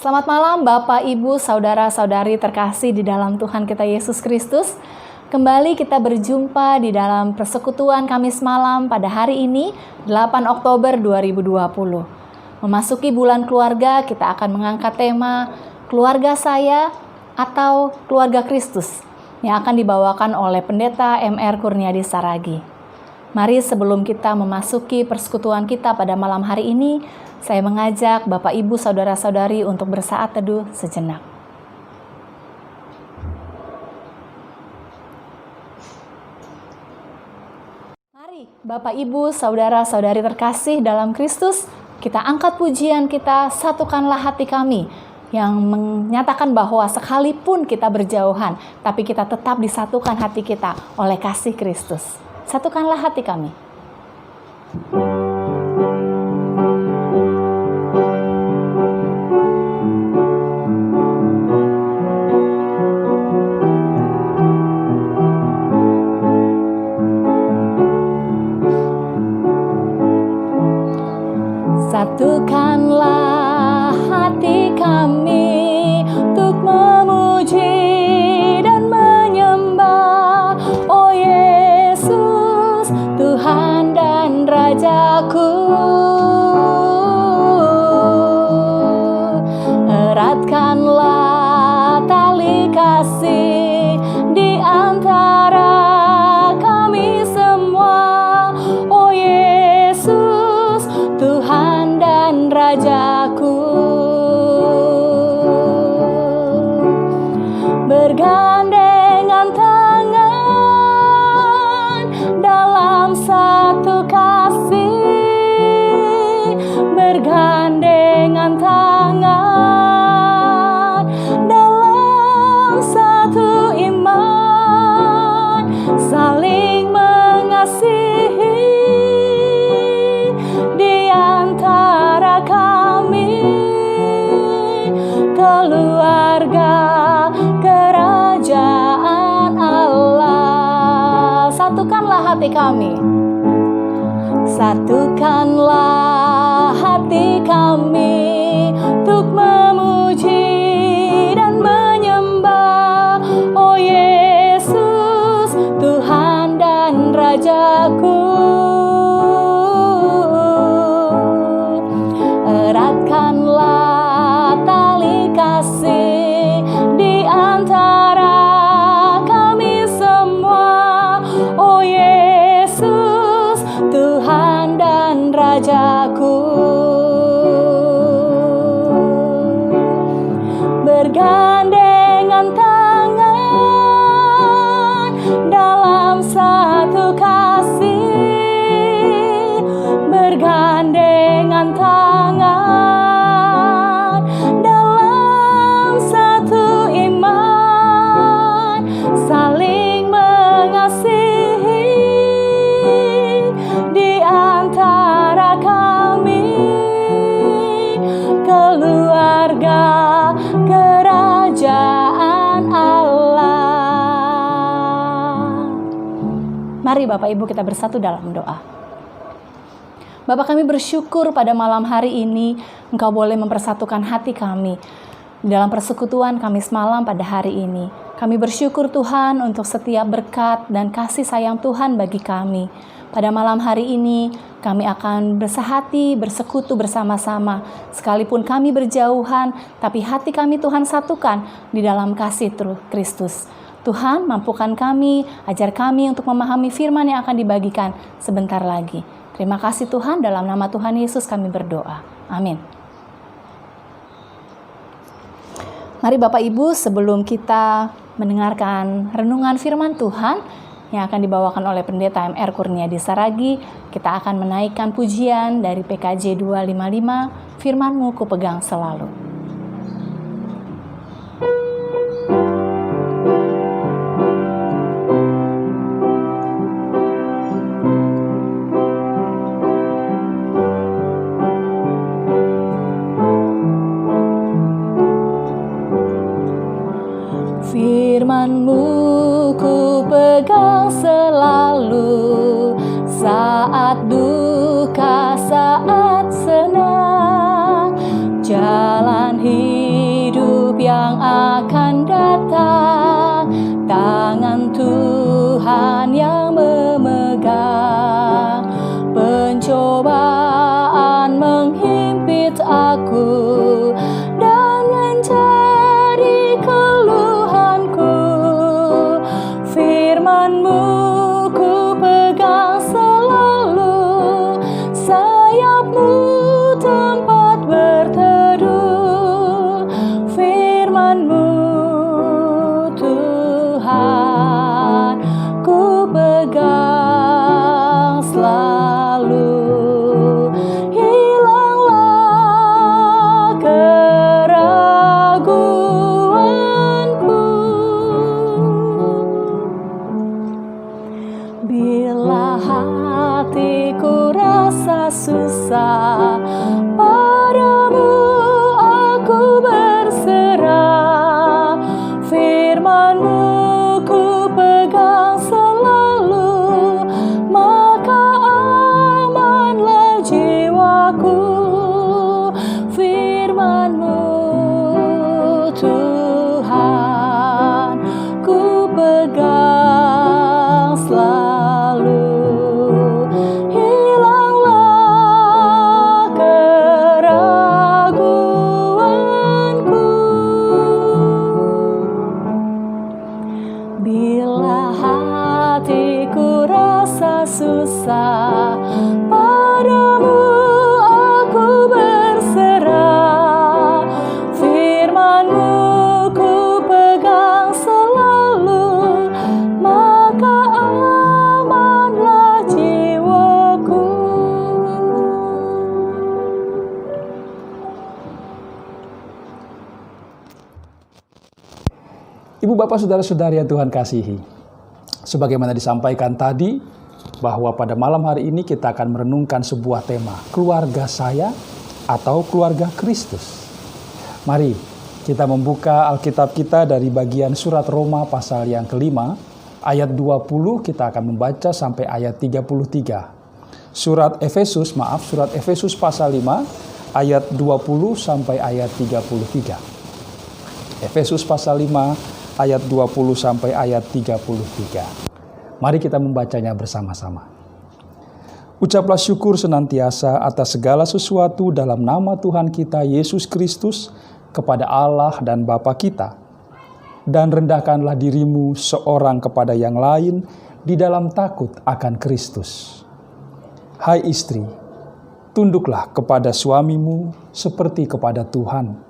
Selamat malam Bapak, Ibu, Saudara-saudari terkasih di dalam Tuhan kita Yesus Kristus. Kembali kita berjumpa di dalam persekutuan Kamis malam pada hari ini, 8 Oktober 2020. Memasuki bulan keluarga, kita akan mengangkat tema Keluarga Saya atau Keluarga Kristus yang akan dibawakan oleh Pendeta M.R. Kurniadi Saragi. Mari sebelum kita memasuki persekutuan kita pada malam hari ini, saya mengajak Bapak, Ibu, Saudara-saudari untuk bersaat teduh sejenak. Mari Bapak, Ibu, Saudara-saudari terkasih dalam Kristus, kita angkat pujian kita, satukanlah hati kami, yang menyatakan bahwa sekalipun kita berjauhan, tapi kita tetap disatukan hati kita oleh kasih Kristus. Satukanlah hati kami. Satukanlah hati kami untuk memuji dan menyembah, oh Yesus, Tuhan dan Rajaku. Eratkanlah tali kasih di antara kami semua, oh Yesus, Tuhan dan Rajaku. Bergandengan tangan dalam satu kasih, bergandengan tangan dalam satu iman, saling mengasihi di antara kami, keluarga kerajaan Allah. Satukanlah hati kami. Satukanlah hati kami untuk memuji dan menyembah, oh Yesus, Tuhan dan Rajaku. Eratkanlah tali kasih di antara kami semua, oh Yesus, Tuhan dan Rajaku. Bergandengan tangan dalam satu kasih, bergandengan tangan dalam satu iman, saling mengasihi di antara kami, keluarga kerajaan Allah. Mari Bapak Ibu kita bersatu dalam doa. Bapa, kami bersyukur pada malam hari ini Engkau boleh mempersatukan hati kami dalam persekutuan Kamis malam pada hari ini. Kami bersyukur Tuhan untuk setiap berkat dan kasih sayang Tuhan bagi kami. Pada malam hari ini kami akan bersehati, bersekutu bersama-sama. Sekalipun kami berjauhan, tapi hati kami Tuhan satukan di dalam kasih Kristus. Tuhan, mampukan kami, ajar kami untuk memahami firman yang akan dibagikan sebentar lagi. Terima kasih Tuhan, dalam nama Tuhan Yesus kami berdoa. Amin. Mari Bapak Ibu, sebelum kita mendengarkan renungan firman Tuhan yang akan dibawakan oleh Pendeta M.R. Kurniadi Saragi, kita akan menaikkan pujian dari PKJ 255, Firman-Mu Kupegang Selalu. Firman-Mu ku pegang selalu, saat duka, saat senang, jalan hidup susah. Padamu aku berserah, firman-Mu ku pegang selalu, maka amanlah jiwaku. Firman-Mu Tuhan ku pegang selalu, hilanglah keraguanku. Bila hatiku rasa susah, padamu aku berserah, firman-Mu ku pegang selalu, maka amanlah jiwaku. Ibu, Bapak, Saudara-saudari yang Tuhan kasihi, sebagaimana disampaikan tadi, bahwa pada malam hari ini kita akan merenungkan sebuah tema, keluarga saya atau keluarga Kristus. Mari kita membuka Alkitab kita dari bagian surat Roma pasal yang kelima, ayat 20 kita akan membaca sampai ayat 33. Surat Efesus pasal 5, ayat 20 sampai ayat 33. Efesus pasal 5, ayat 20 sampai ayat 33. Mari kita membacanya bersama-sama. Ucaplah syukur senantiasa atas segala sesuatu dalam nama Tuhan kita Yesus Kristus kepada Allah dan Bapa kita. Dan rendahkanlah dirimu seorang kepada yang lain di dalam takut akan Kristus. Hai istri, tunduklah kepada suamimu seperti kepada Tuhan.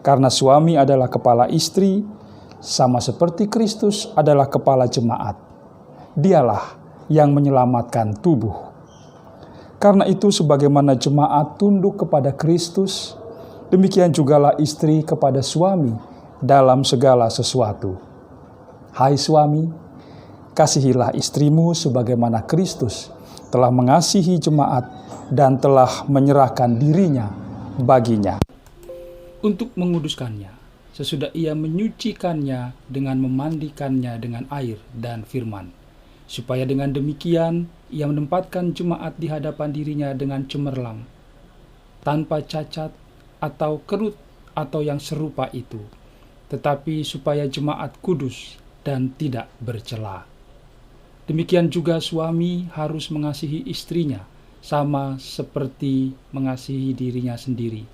Karena suami adalah kepala istri, sama seperti Kristus adalah kepala jemaat. Dialah yang menyelamatkan tubuh. Karena itu sebagaimana jemaat tunduk kepada Kristus, demikian jugalah istri kepada suami dalam segala sesuatu. Hai suami, kasihilah istrimu sebagaimana Kristus telah mengasihi jemaat dan telah menyerahkan dirinya baginya, untuk menguduskannya, sesudah ia menyucikannya dengan memandikannya dengan air dan firman, supaya dengan demikian ia menempatkan jemaat di hadapan dirinya dengan cemerlang, tanpa cacat atau kerut atau yang serupa itu, tetapi supaya jemaat kudus dan tidak bercela. Demikian juga suami harus mengasihi istrinya, sama seperti mengasihi dirinya sendiri.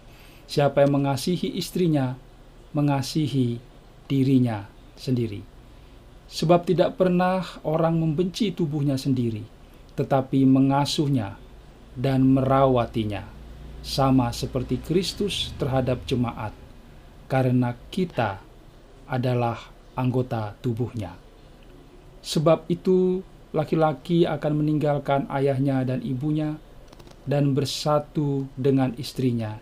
Siapa yang mengasihi istrinya, mengasihi dirinya sendiri. Sebab tidak pernah orang membenci tubuhnya sendiri, tetapi mengasuhnya dan merawatinya, sama seperti Kristus terhadap jemaat, karena kita adalah anggota tubuhnya. Sebab itu laki-laki akan meninggalkan ayahnya dan ibunya dan bersatu dengan istrinya,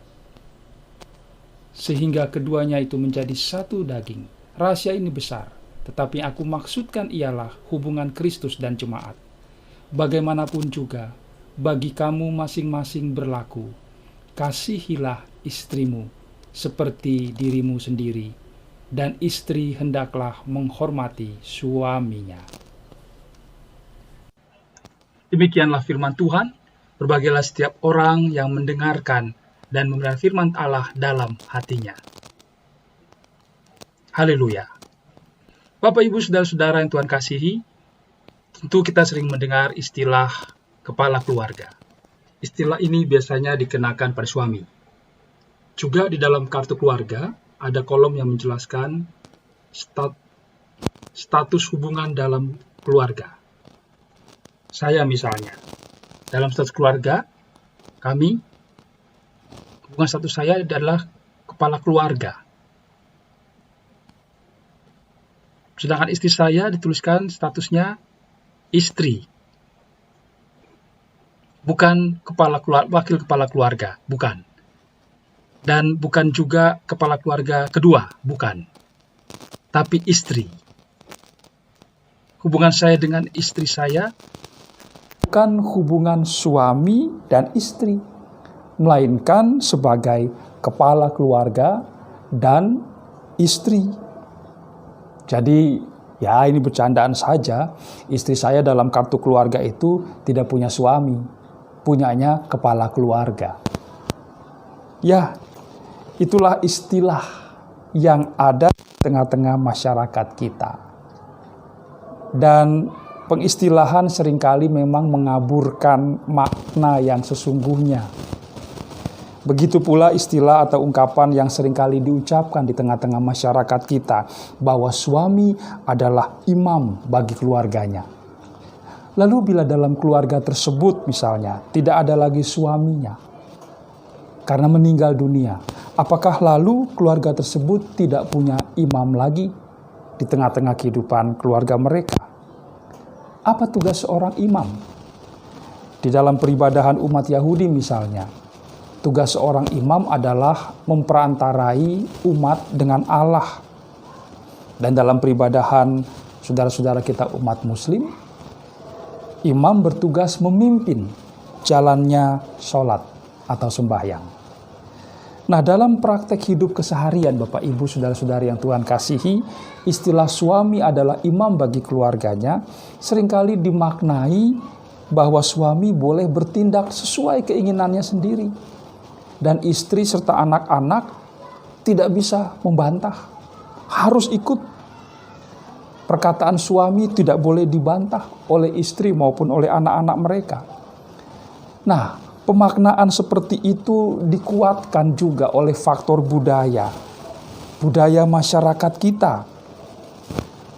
sehingga keduanya itu menjadi satu daging. Rahasia ini besar, tetapi aku maksudkan ialah hubungan Kristus dan jemaat. Bagaimanapun juga, bagi kamu masing-masing berlaku, kasihilah istrimu seperti dirimu sendiri, dan istri hendaklah menghormati suaminya. Demikianlah firman Tuhan. Berbahagialah setiap orang yang mendengarkan dan memelihara firman Allah dalam hatinya. Haleluya. Bapak, Ibu, Saudara-saudara yang Tuhan kasihi, tentu kita sering mendengar istilah kepala keluarga. Istilah ini biasanya dikenakan pada suami. Juga di dalam kartu keluarga, ada kolom yang menjelaskan status hubungan dalam keluarga. Saya misalnya, dalam status keluarga, hubungan status saya adalah kepala keluarga. Sedangkan istri saya dituliskan statusnya istri. Bukan wakil kepala keluarga, bukan. Dan bukan juga kepala keluarga kedua, bukan. Tapi istri. Hubungan saya dengan istri saya bukan hubungan suami dan istri, melainkan sebagai kepala keluarga dan istri. Jadi ya ini bercandaan saja, istri saya dalam kartu keluarga itu tidak punya suami, punyanya kepala keluarga. Ya, itulah istilah yang ada di tengah-tengah masyarakat kita. Dan pengistilahan seringkali memang mengaburkan makna yang sesungguhnya. Begitu pula istilah atau ungkapan yang seringkali diucapkan di tengah-tengah masyarakat kita, bahwa suami adalah imam bagi keluarganya. Lalu bila dalam keluarga tersebut misalnya tidak ada lagi suaminya karena meninggal dunia, apakah lalu keluarga tersebut tidak punya imam lagi di tengah-tengah kehidupan keluarga mereka? Apa tugas seorang imam? Di dalam peribadahan umat Yahudi misalnya, tugas seorang imam adalah memperantarai umat dengan Allah. Dan dalam peribadahan saudara-saudara kita umat Muslim, imam bertugas memimpin jalannya sholat atau sembahyang. Nah, dalam praktek hidup keseharian Bapak Ibu saudara-saudari yang Tuhan kasihi, istilah suami adalah imam bagi keluarganya seringkali dimaknai bahwa suami boleh bertindak sesuai keinginannya sendiri. Dan istri serta anak-anak tidak bisa membantah, harus ikut. Perkataan suami tidak boleh dibantah oleh istri maupun oleh anak-anak mereka. Nah, pemaknaan seperti itu dikuatkan juga oleh faktor budaya masyarakat kita.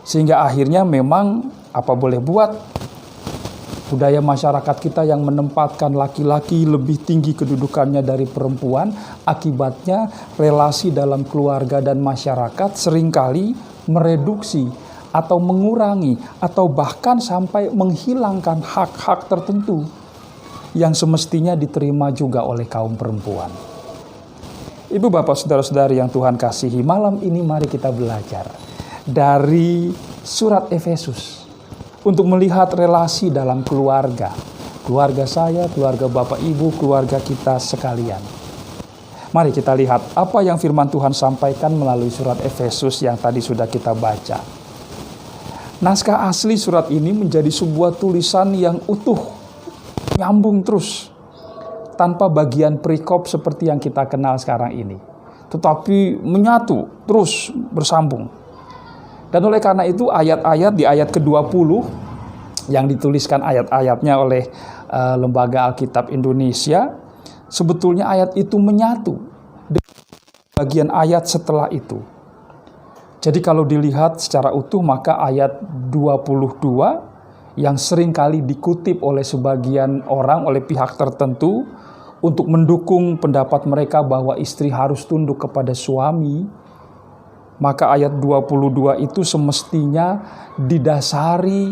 Sehingga akhirnya memang apa boleh buat, budaya masyarakat kita yang menempatkan laki-laki lebih tinggi kedudukannya dari perempuan, akibatnya relasi dalam keluarga dan masyarakat seringkali mereduksi atau mengurangi atau bahkan sampai menghilangkan hak-hak tertentu yang semestinya diterima juga oleh kaum perempuan. Ibu bapak saudara-saudari yang Tuhan kasihi, malam ini mari kita belajar dari surat Efesus untuk melihat relasi dalam keluarga. Keluarga saya, keluarga Bapak Ibu, keluarga kita sekalian. Mari kita lihat apa yang firman Tuhan sampaikan melalui surat Efesus yang tadi sudah kita baca. Naskah asli surat ini menjadi sebuah tulisan yang utuh, nyambung terus, tanpa bagian perikop seperti yang kita kenal sekarang ini. Tetapi menyatu, terus bersambung. Dan oleh karena itu ayat-ayat di ayat ke-20 yang dituliskan ayat-ayatnya oleh Lembaga Alkitab Indonesia, sebetulnya ayat itu menyatu dengan bagian ayat setelah itu. Jadi kalau dilihat secara utuh maka ayat 22 yang seringkali dikutip oleh sebagian orang, oleh pihak tertentu untuk mendukung pendapat mereka bahwa istri harus tunduk kepada suami, maka ayat 22 itu semestinya didasari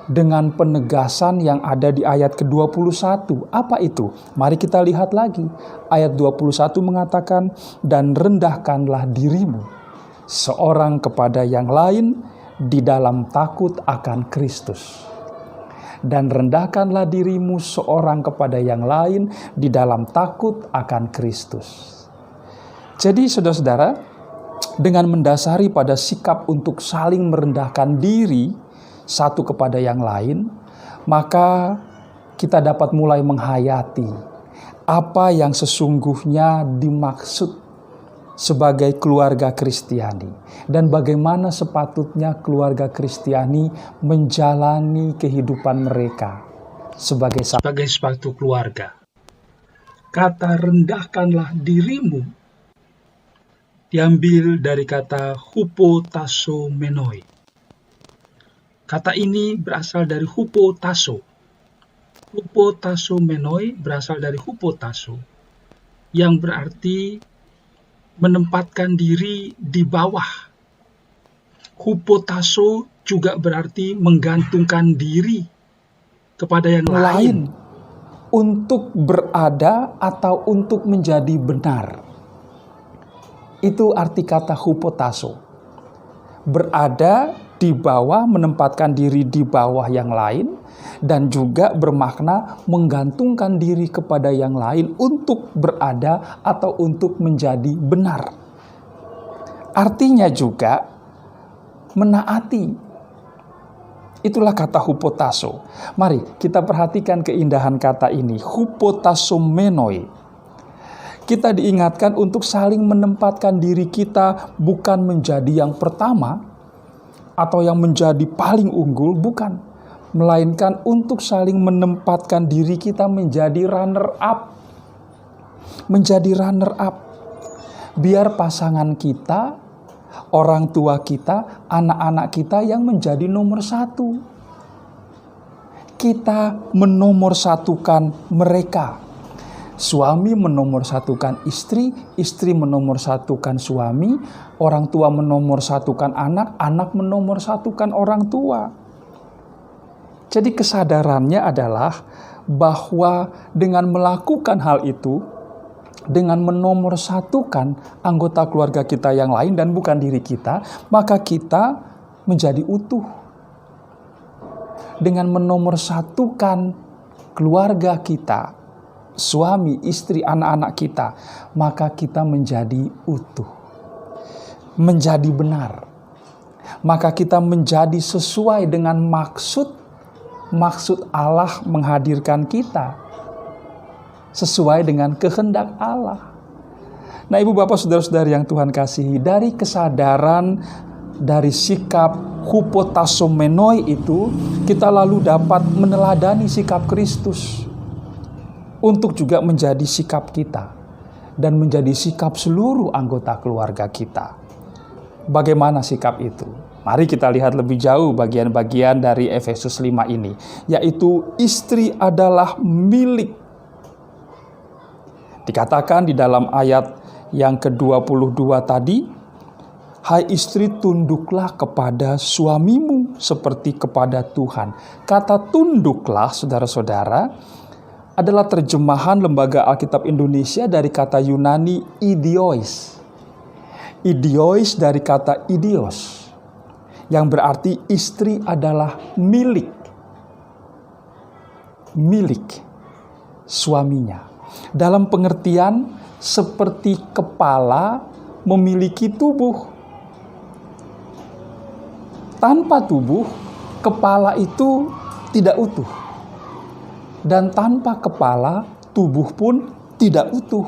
dengan penegasan yang ada di ayat ke-21. Apa itu? Mari kita lihat lagi. Ayat 21 mengatakan, dan rendahkanlah dirimu seorang kepada yang lain di dalam takut akan Kristus. Dan rendahkanlah dirimu seorang kepada yang lain di dalam takut akan Kristus. Jadi saudara-saudara, dengan mendasari pada sikap untuk saling merendahkan diri satu kepada yang lain, maka kita dapat mulai menghayati apa yang sesungguhnya dimaksud sebagai keluarga Kristiani dan bagaimana sepatutnya keluarga Kristiani menjalani kehidupan mereka sebagai suatu keluarga. Kata rendahkanlah dirimu diambil dari kata hupotasomenoi. Kata ini berasal dari hupotaso. Hupotasomenoi berasal dari hupotaso, yang berarti menempatkan diri di bawah. Hupotaso juga berarti menggantungkan diri kepada yang lain untuk berada atau untuk menjadi benar. Itu arti kata hupotaso. Berada di bawah, menempatkan diri di bawah yang lain, dan juga bermakna menggantungkan diri kepada yang lain untuk berada atau untuk menjadi benar. Artinya juga menaati. Itulah kata hupotasso. Mari kita perhatikan keindahan kata ini, hupotassomenoi. Kita diingatkan untuk saling menempatkan diri kita bukan menjadi yang pertama atau yang menjadi paling unggul, bukan. Melainkan untuk saling menempatkan diri kita menjadi runner up. Menjadi runner up. Biar pasangan kita, orang tua kita, anak-anak kita yang menjadi nomor satu. Kita menomorsatukan mereka. Suami menomorsatukan istri, istri menomorsatukan suami, orang tua menomorsatukan anak, anak menomorsatukan orang tua. Jadi kesadarannya adalah bahwa dengan melakukan hal itu, dengan menomorsatukan anggota keluarga kita yang lain dan bukan diri kita, maka kita menjadi utuh. Dengan menomorsatukan keluarga kita, suami, istri, anak-anak kita, maka kita menjadi utuh, menjadi benar. Maka kita menjadi sesuai dengan maksud Allah menghadirkan kita, sesuai dengan kehendak Allah. Nah, Ibu Bapak Saudara-saudari yang Tuhan kasihi, dari kesadaran, dari sikap hupotassomenoi itu, kita lalu dapat meneladani sikap Kristus untuk juga menjadi sikap kita dan menjadi sikap seluruh anggota keluarga kita. Bagaimana sikap itu? Mari kita lihat lebih jauh bagian-bagian dari Efesus 5 ini, yaitu istri adalah milik. Dikatakan di dalam ayat yang ke-22 tadi, hai istri, tunduklah kepada suamimu seperti kepada Tuhan. Kata tunduklah, saudara-saudara, adalah terjemahan Lembaga Alkitab Indonesia dari kata Yunani idiois. Idiois dari kata idios, yang berarti istri adalah milik suaminya. Dalam pengertian seperti kepala memiliki tubuh. Tanpa tubuh, kepala itu tidak utuh. Dan tanpa kepala, tubuh pun tidak utuh.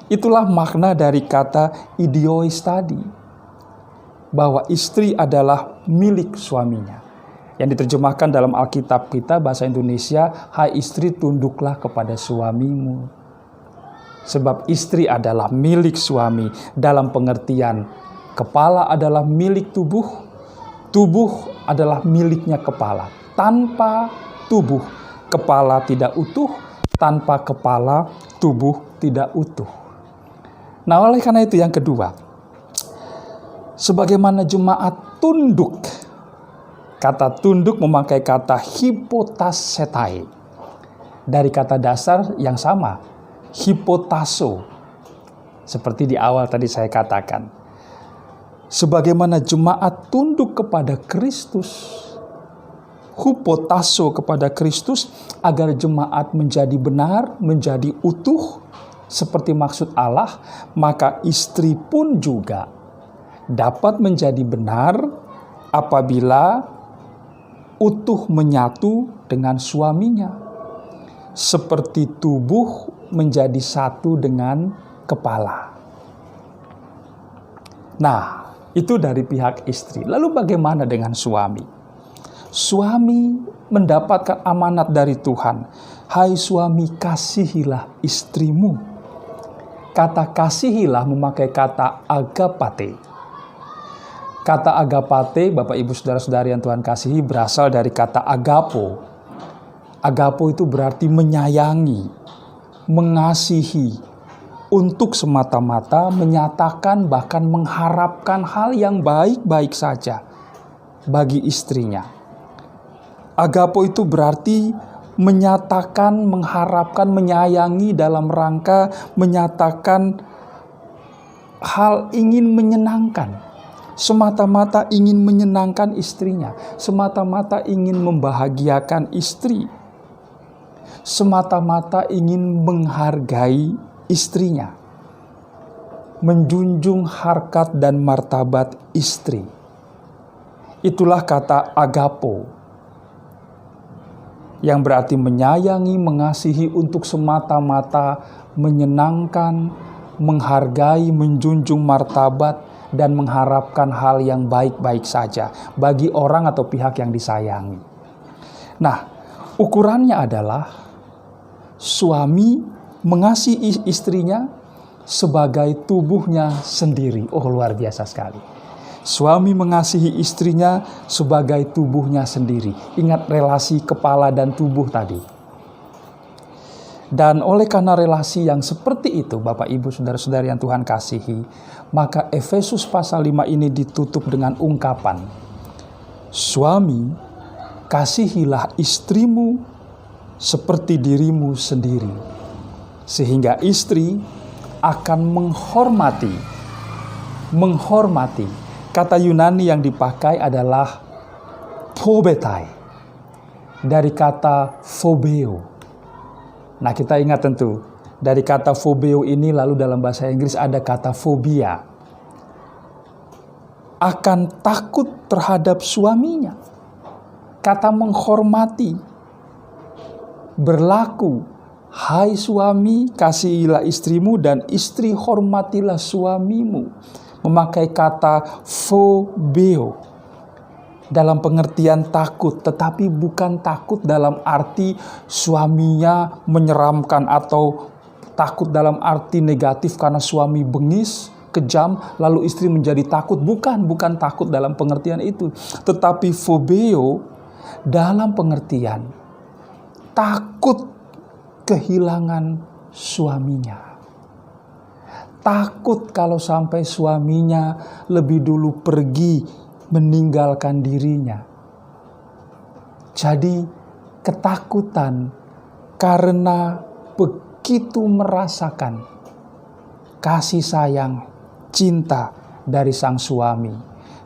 Itulah makna dari kata idiois tadi, bahwa istri adalah milik suaminya. Yang diterjemahkan dalam Alkitab kita bahasa Indonesia, hai istri, tunduklah kepada suamimu. Sebab istri adalah milik suami dalam pengertian kepala adalah milik tubuh, tubuh adalah miliknya kepala. Tanpa tubuh, kepala tidak utuh, tanpa kepala, tubuh tidak utuh. Nah, oleh karena itu yang kedua, sebagaimana jemaat tunduk, kata tunduk memakai kata hipotassetai, dari kata dasar yang sama, hipotasso, seperti di awal tadi saya katakan. Sebagaimana jemaat tunduk kepada Kristus, hupotasso kepada Kristus, agar jemaat menjadi benar, menjadi utuh, seperti maksud Allah, maka istri pun juga dapat menjadi benar apabila utuh menyatu dengan suaminya, seperti tubuh menjadi satu dengan kepala. Nah, itu dari pihak istri. Lalu bagaimana dengan suami? Suami mendapatkan amanat dari Tuhan. Hai suami, kasihilah istrimu. Kata kasihilah memakai kata agapate. Kata agapate, Bapak Ibu Saudara-saudari yang Tuhan kasihi, berasal dari kata agapo. Agapo itu berarti menyayangi, mengasihi, untuk semata-mata menyatakan bahkan mengharapkan hal yang baik-baik saja bagi istrinya. Agapo itu berarti menyatakan, mengharapkan, menyayangi dalam rangka menyatakan hal ingin menyenangkan, semata-mata ingin menyenangkan istrinya, semata-mata ingin membahagiakan istri, semata-mata ingin menghargai istrinya, menjunjung harkat dan martabat istri. Itulah kata agapo, yang berarti menyayangi, mengasihi untuk semata-mata menyenangkan, menghargai, menjunjung martabat, dan mengharapkan hal yang baik-baik saja bagi orang atau pihak yang disayangi. Nah, ukurannya adalah suami mengasihi istrinya sebagai tubuhnya sendiri. Oh, luar biasa sekali. Suami mengasihi istrinya sebagai tubuhnya sendiri. Ingat relasi kepala dan tubuh tadi. Dan oleh karena relasi yang seperti itu, Bapak Ibu Saudara-saudari yang Tuhan kasihi, maka Efesus pasal 5 ini ditutup dengan ungkapan, suami, kasihilah istrimu seperti dirimu sendiri. Sehingga istri akan menghormati. Kata Yunani yang dipakai adalah phobetai, dari kata phobeo. Nah, kita ingat tentu, dari kata phobeo ini lalu dalam bahasa Inggris ada kata fobia. Akan takut terhadap suaminya. Kata menghormati, berlaku, hai suami, kasihilah istrimu, dan istri hormatilah suamimu. Memakai kata phobeo dalam pengertian takut, tetapi bukan takut dalam arti suaminya menyeramkan atau takut dalam arti negatif karena suami bengis, kejam, lalu istri menjadi takut. Bukan takut dalam pengertian itu. Tetapi phobeo dalam pengertian takut kehilangan suaminya. Takut kalau sampai suaminya lebih dulu pergi meninggalkan dirinya. Jadi ketakutan karena begitu merasakan kasih sayang, cinta dari sang suami.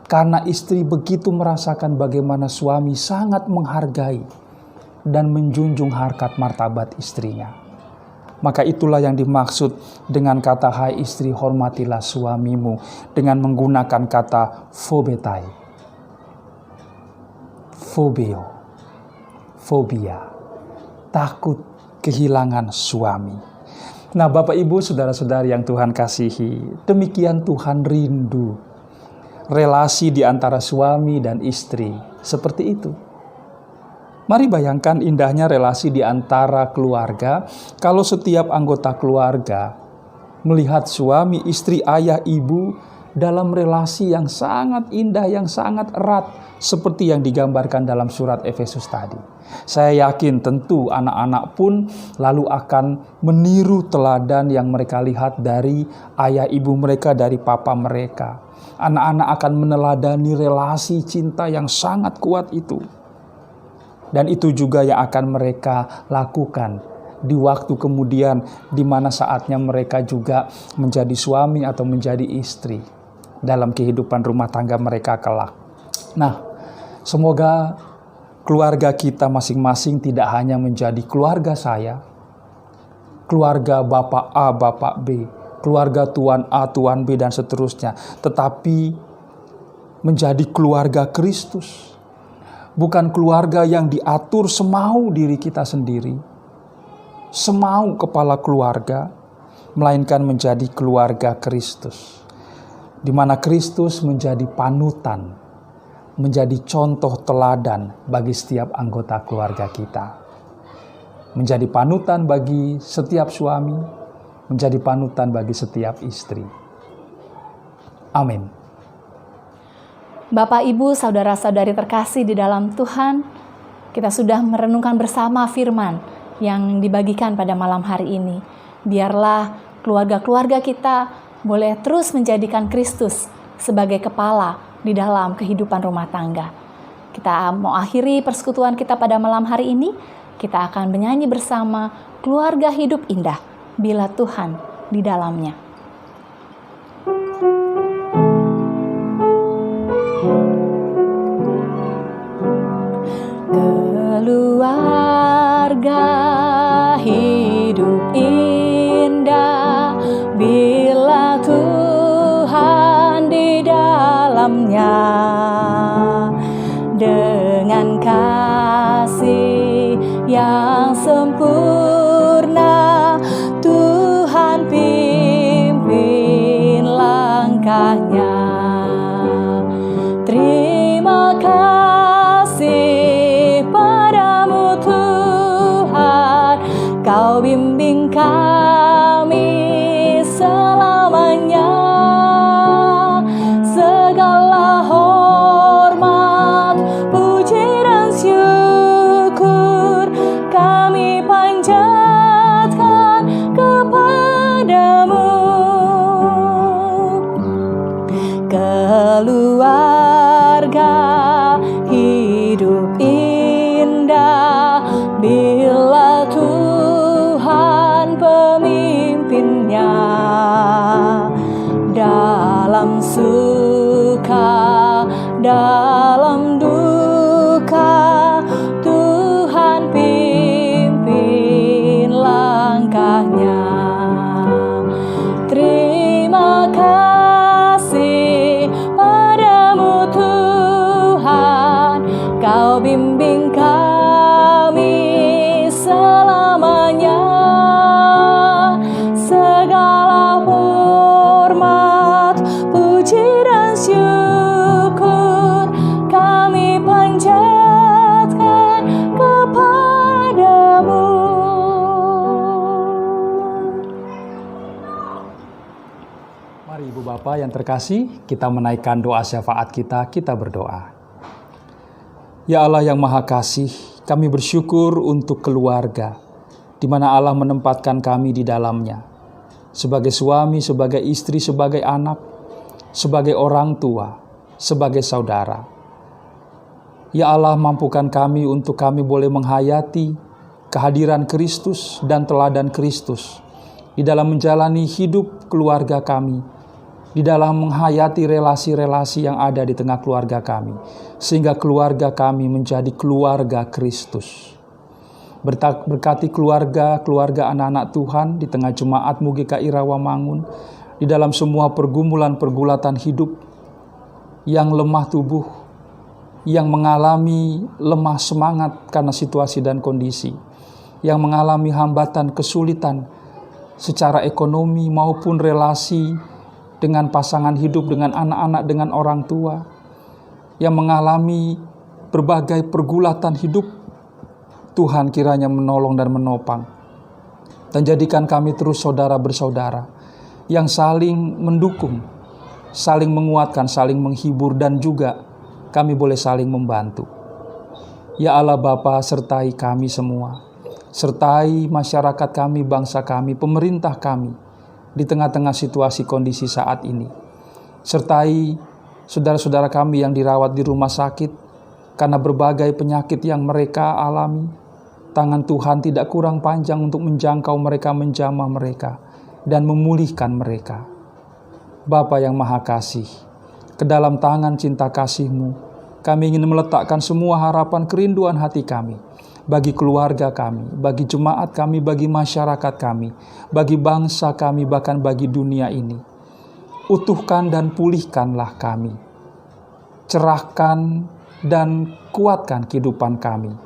Karena istri begitu merasakan bagaimana suami sangat menghargai dan menjunjung harkat martabat istrinya. Maka itulah yang dimaksud dengan kata hai istri hormatilah suamimu dengan menggunakan kata phobetai. Phobeo. Fobia. Takut kehilangan suami. Nah, Bapak Ibu Saudara-saudari yang Tuhan kasihi, demikian Tuhan rindu relasi di antara suami dan istri seperti itu. Mari bayangkan indahnya relasi di antara keluarga kalau setiap anggota keluarga melihat suami, istri, ayah, ibu dalam relasi yang sangat indah, yang sangat erat seperti yang digambarkan dalam surat Efesus tadi. Saya yakin tentu anak-anak pun lalu akan meniru teladan yang mereka lihat dari ayah ibu mereka, dari papa mereka. Anak-anak akan meneladani relasi cinta yang sangat kuat itu. Dan itu juga yang akan mereka lakukan di waktu kemudian, di mana saatnya mereka juga menjadi suami atau menjadi istri dalam kehidupan rumah tangga mereka kelak. Nah, semoga keluarga kita masing-masing tidak hanya menjadi keluarga saya, keluarga Bapak A, Bapak B, keluarga Tuan A, Tuan B, dan seterusnya, tetapi menjadi keluarga Kristus. Bukan keluarga yang diatur semau diri kita sendiri, semau kepala keluarga, melainkan menjadi keluarga Kristus. Di mana Kristus menjadi panutan, menjadi contoh teladan bagi setiap anggota keluarga kita. Menjadi panutan bagi setiap suami, menjadi panutan bagi setiap istri. Amin. Bapak, Ibu, Saudara-saudari terkasih di dalam Tuhan, kita sudah merenungkan bersama firman yang dibagikan pada malam hari ini. Biarlah keluarga-keluarga kita boleh terus menjadikan Kristus sebagai kepala di dalam kehidupan rumah tangga. Kita mau akhiri persekutuan kita pada malam hari ini. Kita akan menyanyi bersama Keluarga Hidup Indah Bila Tuhan di dalamnya. keluarga hidup indah bila Tuhan di dalamnya, dengan kasih yang sempurna Tuhan pimpin langkahnya. Terima kasih padamu Tuhan, Kau bimbing kami selamanya. Segala hormat, puji dan syukur kami panjatkan kepadamu. Keluarga hidup indah bila Tuhan pemimpinnya, dalam suka, dalam duka Tuhan pimpin langkahnya. Terima kasih padamu Tuhan, Kau bimbing kami selamanya. Segala hormat, puji dan syukur kami panjatkan kepadamu. Mari Ibu Bapak yang terkasih, kita menaikkan doa syafaat kita berdoa. Ya Allah yang Maha Kasih, kami bersyukur untuk keluarga, di mana Allah menempatkan kami di dalamnya. Sebagai suami, sebagai istri, sebagai anak, sebagai orang tua, sebagai saudara. Ya Allah, mampukan kami untuk kami boleh menghayati kehadiran Kristus dan teladan Kristus di dalam menjalani hidup keluarga kami, di dalam menghayati relasi-relasi yang ada di tengah keluarga kami, sehingga keluarga kami menjadi keluarga Kristus. Berkati keluarga anak-anak Tuhan di tengah jemaat MUGIKAI Rawamangun, di dalam semua pergumulan-pergulatan hidup, yang lemah tubuh, yang mengalami lemah semangat karena situasi dan kondisi, yang mengalami hambatan kesulitan secara ekonomi maupun relasi dengan pasangan hidup, dengan anak-anak, dengan orang tua, yang mengalami berbagai pergulatan hidup. Tuhan kiranya menolong dan menopang, dan jadikan kami terus saudara bersaudara, yang saling mendukung, saling menguatkan, saling menghibur, dan juga kami boleh saling membantu. Ya Allah Bapa, sertai kami semua, sertai masyarakat kami, bangsa kami, pemerintah kami, di tengah-tengah situasi kondisi saat ini. Sertai saudara-saudara kami yang dirawat di rumah sakit karena berbagai penyakit yang mereka alami. Tangan Tuhan tidak kurang panjang untuk menjangkau mereka, menjamah mereka, dan memulihkan mereka. Bapa yang Maha Kasih, ke dalam tangan cinta kasih-Mu, kami ingin meletakkan semua harapan kerinduan hati kami, bagi keluarga kami, bagi jemaat kami, bagi masyarakat kami, bagi bangsa kami, bahkan bagi dunia ini. Utuhkan dan pulihkanlah kami. Cerahkan dan kuatkan kehidupan kami,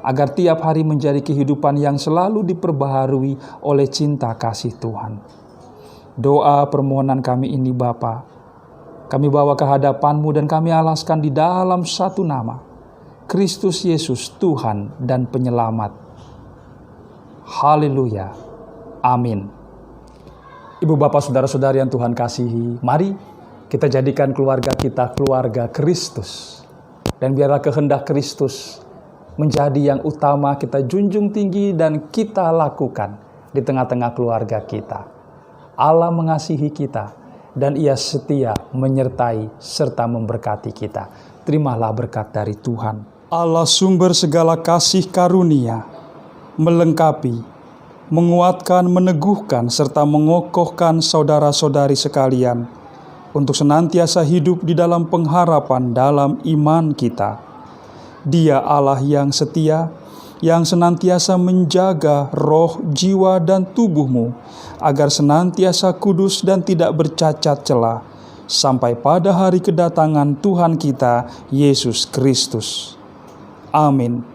agar tiap hari menjadi kehidupan yang selalu diperbaharui oleh cinta kasih Tuhan. Doa permohonan kami ini Bapa, kami bawa ke hadapan-Mu dan kami alaskan di dalam satu nama, Kristus Yesus, Tuhan dan Penyelamat. Haleluya. Amin. Ibu bapak saudara-saudari yang Tuhan kasihi, mari kita jadikan keluarga kita keluarga Kristus. Dan biarlah kehendak Kristus menjadi yang utama kita junjung tinggi dan kita lakukan di tengah-tengah keluarga kita. Allah mengasihi kita dan Ia setia menyertai serta memberkati kita. Terimalah berkat dari Tuhan. Allah sumber segala kasih karunia, melengkapi, menguatkan, meneguhkan, serta mengokohkan saudara-saudari sekalian untuk senantiasa hidup di dalam pengharapan dalam iman kita. Dia Allah yang setia, yang senantiasa menjaga roh, jiwa, dan tubuhmu, agar senantiasa kudus dan tidak bercacat celah, sampai pada hari kedatangan Tuhan kita, Yesus Kristus. Amin.